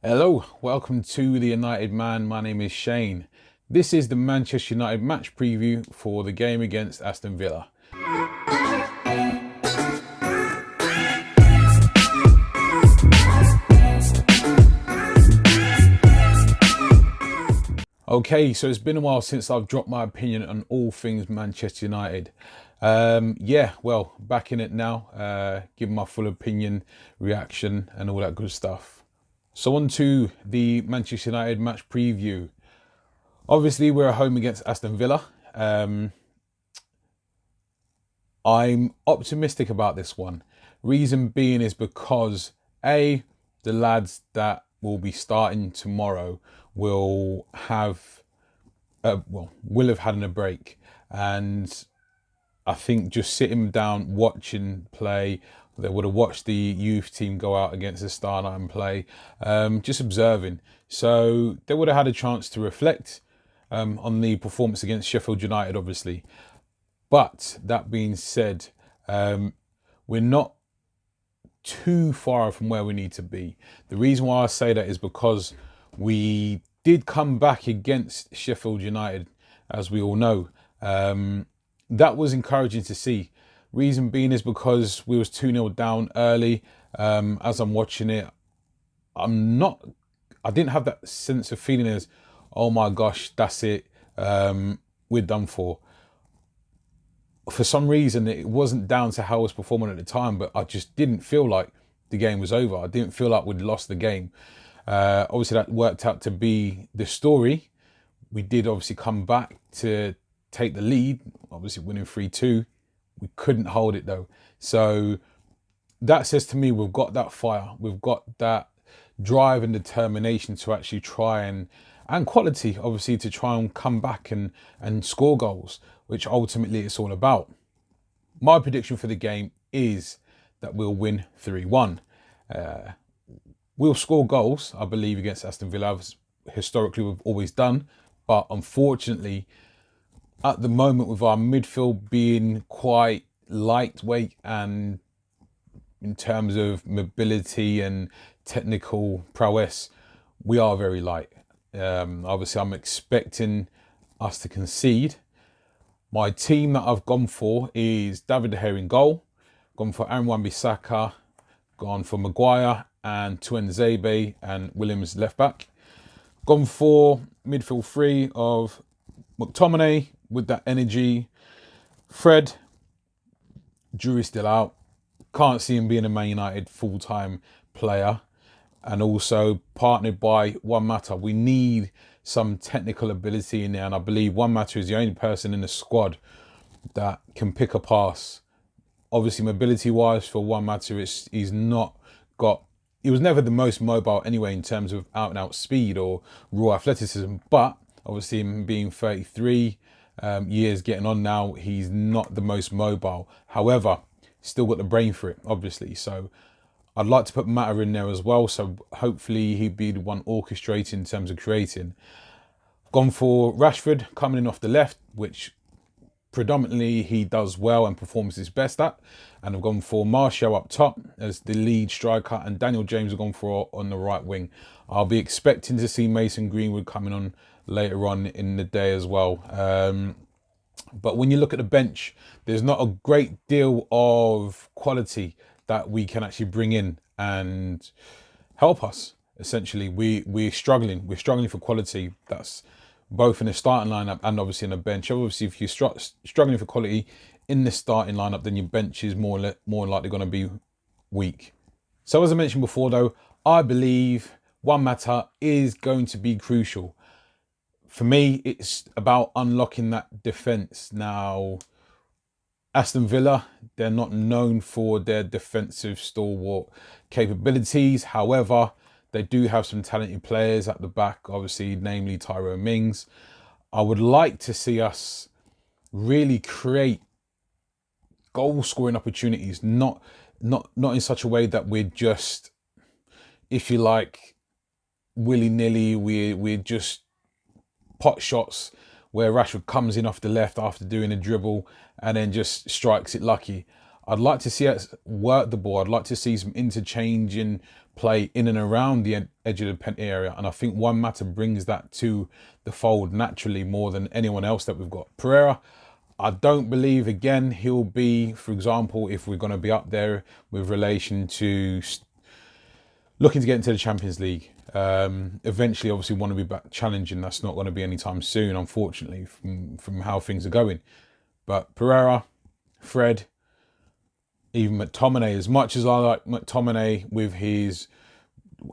Hello, welcome to the United Man. My name is Shane. This is the Manchester United match preview for the game against Aston Villa. Okay, so it's been a while since I've dropped my opinion on all things Manchester United. Well, back in it now, giving my full opinion, reaction and all that good stuff. So on to the Manchester United match preview. Obviously, we're at home against Aston Villa. I'm optimistic about this one. Reason being is because the lads that will be starting tomorrow will have had a break, and I think just sitting down watching play, they would have watched the youth team go out against the Star Night and play, just observing. So they would have had a chance to reflect on the performance against Sheffield United, obviously. But that being said, we're not too far from where we need to be. The reason why I say that is because we did come back against Sheffield United, as we all know. That was encouraging to see. Reason being is because we was 2-0 down early. As I'm watching it, I didn't have that sense of feeling as, oh my gosh, that's it, we're done for. For some reason, it wasn't down to how I was performing at the time, but I just didn't feel like the game was over. I didn't feel like we'd lost the game. Obviously, that worked out to be the story. We did obviously come back to take the lead, obviously winning 3-2. We couldn't hold it though. So that says to me, we've got that fire. We've got that drive and determination to actually try and quality, obviously, to try and come back and score goals, which ultimately it's all about. My prediction for the game is that we'll win 3-1. We'll score goals, I believe, against Aston Villa. Historically, we've always done. But unfortunately, at the moment, with our midfield being quite lightweight and in terms of mobility and technical prowess, we are very light. Obviously, I'm expecting us to concede. My team that I've gone for is David De Gea in goal, gone for Aaron Wan-Bissaka, gone for Maguire and Tuanzebe and Williams left back. Gone for midfield three of McTominay with that energy. Fred, jury's still out. Can't see him being a Man United full-time player. And also partnered by Juan Mata. We need some technical ability in there. And I believe Juan Mata is the only person in the squad that can pick a pass. Obviously, mobility-wise for Juan Mata, he was never the most mobile anyway in terms of out-and-out speed or raw athleticism. But obviously, him being 33 years getting on now, he's not the most mobile. However, still got the brain for it, obviously. So I'd like to put Mata in there as well. So hopefully he'd be the one orchestrating in terms of creating. Gone for Rashford coming in off the left, which predominantly he does well and performs his best at. And I've gone for Martial up top as the lead striker, and Daniel James have gone for on the right wing. I'll be expecting to see Mason Greenwood coming on later on in the day as well. But when you look at the bench, there's not a great deal of quality that we can actually bring in and help us. Essentially, we're struggling. We're struggling for quality. That's both in the starting lineup and obviously in the bench. Obviously, if you're struggling for quality in the starting lineup, then your bench is more likely going to be weak. So as I mentioned before, though, I believe Juan Mata is going to be crucial. For me, it's about unlocking that defence. Now, Aston Villa, they're not known for their defensive stalwart capabilities. However, they do have some talented players at the back, obviously, namely Tyrone Mings. I would like to see us really create goal-scoring opportunities, not in such a way that we're just, if you like, willy-nilly. We're just pot shots where Rashford comes in off the left after doing a dribble and then just strikes it lucky. I'd like to see us work the ball. I'd like to see some interchanging play in and around the edge of the penalty area. And I think Juan Mata brings that to the fold naturally more than anyone else that we've got. Pereira, I don't believe, again, he'll be, for example, if we're going to be up there with relation to looking to get into the Champions League. Eventually, obviously, want to be back challenging. That's not going to be anytime soon, unfortunately, from how things are going. But Pereira, Fred, even McTominay, as much as I like McTominay with his,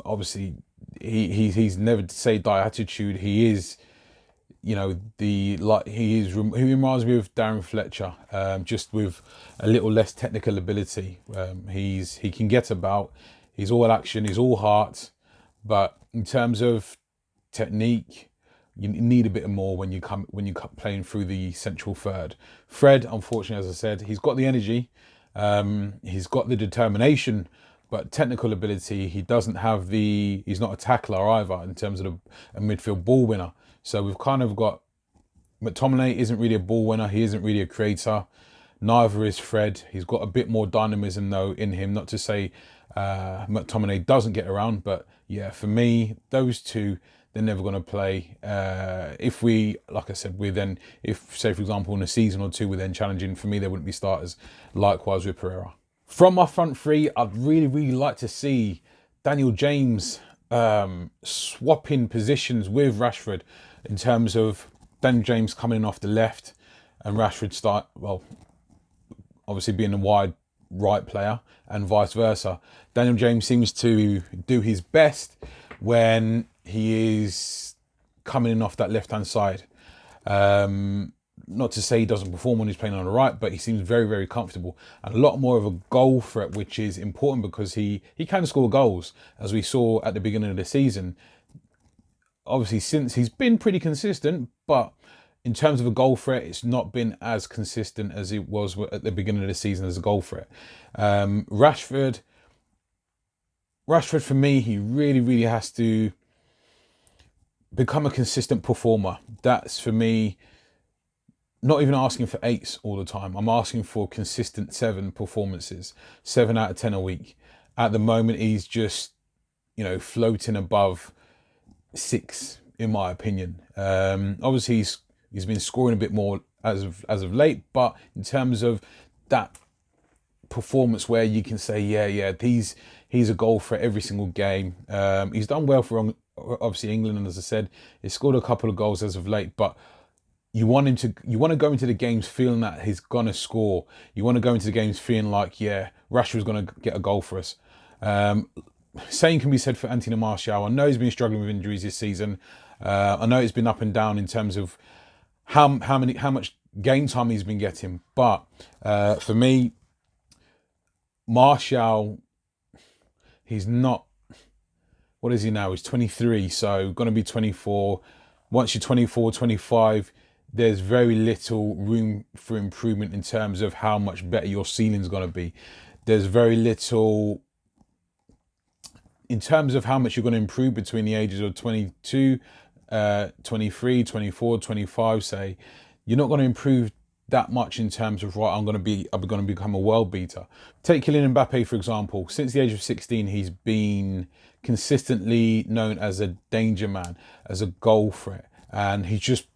obviously, he's never say die attitude. He is, you know, he reminds me of Darren Fletcher, just with a little less technical ability. He can get about. He's all action. He's all heart. But in terms of technique, you need a bit more when you come playing through the central third. Fred, unfortunately, as I said, he's got the energy, he's got the determination, but technical ability, he doesn't have he's not a tackler either in terms of a midfield ball winner. So we've kind of got, McTominay isn't really a ball winner, he isn't really a creator, neither is Fred. He's got a bit more dynamism though in him, not to say McTominay doesn't get around, but yeah, for me, those two, they're never going to play. If we, like I said, if say for example in a season or two we're then challenging, for me they wouldn't be starters. Likewise with Pereira. From my front three, I'd really like to see Daniel James swapping positions with Rashford, in terms of Daniel James coming in off the left and Rashford obviously being a wide right player, and vice versa. Daniel James seems to do his best when he is coming in off that left-hand side. Not to say he doesn't perform when he's playing on the right, but he seems very comfortable and a lot more of a goal threat, which is important because he can score goals, as we saw at the beginning of the season. Obviously, since he's been pretty consistent, but in terms of a goal threat, it's not been as consistent as it was at the beginning of the season as a goal threat. Rashford, for me, he really has to become a consistent performer. That's, for me, not even asking for 8s all the time. I'm asking for consistent 7 performances, 7 out of 10 a week. At the moment, he's just, floating above 6, in my opinion. Obviously, he's been scoring a bit more as of late, but in terms of that performance where you can say, he's a goal for every single game. He's done well for obviously England, and as I said, he's scored a couple of goals as of late, but you want to go into the games feeling that he's gonna score. You want to go into the games feeling like, Rashford's gonna get a goal for us. Same can be said for Anthony Martial. I know he's been struggling with injuries this season. I know it's been up and down in terms of how much game time he's been getting, but for me, Martial, he's not. What is he now? He's 23, so going to be 24. Once you're 24, 25, there's very little room for improvement in terms of how much better your ceiling's going to be. There's very little in terms of how much you're going to improve between the ages of 22, 23, 24, 25, say. You're not going to improve that much in terms of, right, I'm going to become a world beater. Take Kylian Mbappe, for example. Since the age of 16, he's been consistently known as a danger man, as a goal threat, and he's just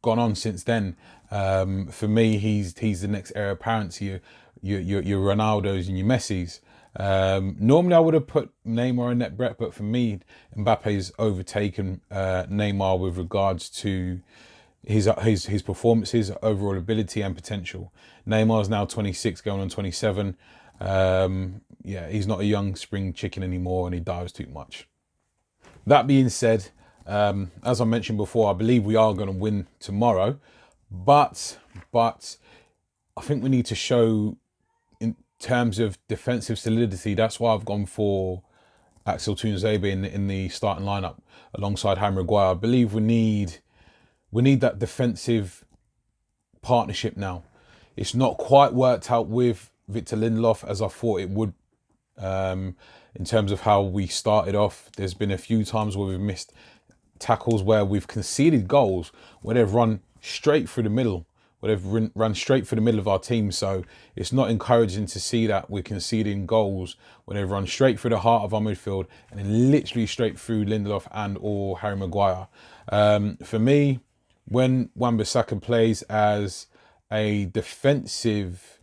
gone on since then. For me, he's the next heir apparent to your Ronaldos and your Messis. Normally I would have put Neymar in that breath, but for me, Mbappe's overtaken Neymar with regards to his performances, overall ability and potential. Neymar's now 26, going on 27. He's not a young spring chicken anymore, and he dives too much. That being said, as I mentioned before, I believe we are going to win tomorrow, but I think we need to show, in terms of defensive solidity, that's why I've gone for Axel Tuanzebe in the starting lineup alongside Harry Maguire. I believe we need that defensive partnership now. It's not quite worked out with Victor Lindelof as I thought it would. In terms of how we started off, there's been a few times where we've missed tackles, where we've conceded goals, where they've run straight through the middle, but they've run straight for the middle of our team. So it's not encouraging to see that we're conceding goals when they've run straight through the heart of our midfield and then literally straight through Lindelof and or Harry Maguire. For me, when Wan-Bissaka plays as a defensive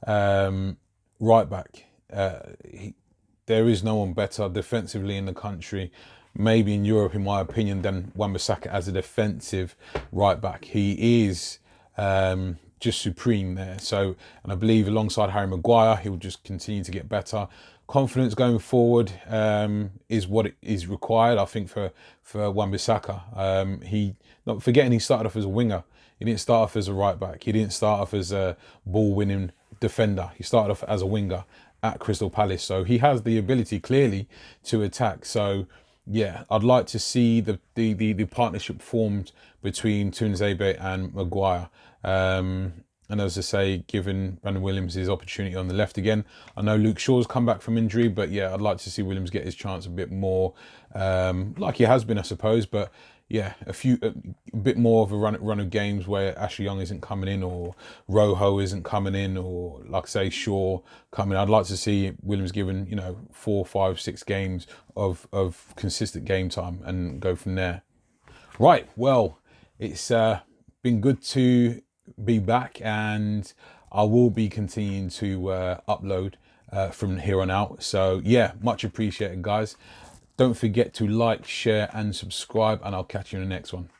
right back, there is no one better defensively in the country, maybe in Europe, in my opinion, than Wan-Bissaka as a defensive right back. He is just supreme there. So, and I believe alongside Harry Maguire, he'll just continue to get better. Confidence going forward is what is required, I think, for Wan-Bissaka. He, not forgetting, he started off as a winger. He didn't start off as a right back. He didn't start off as a ball-winning defender. He started off as a winger at Crystal Palace. So he has the ability clearly to attack. So yeah, I'd like to see the partnership formed between Tuanzebe and Maguire. And as I say, given Brandon Williams his opportunity on the left again. I know Luke Shaw's come back from injury, but yeah, I'd like to see Williams get his chance a bit more, like he has been, I suppose. But yeah, a bit more of a run of games where Ashley Young isn't coming in, or Rojo isn't coming in, or like I say, Shaw coming. I'd like to see Williams given 4, 5, 6 games of consistent game time and go from there. Right, well, it's been good to be back, and I will be continuing to upload from here on out. So yeah, much appreciated, guys. Don't forget to like, share and subscribe, and I'll catch you in the next one.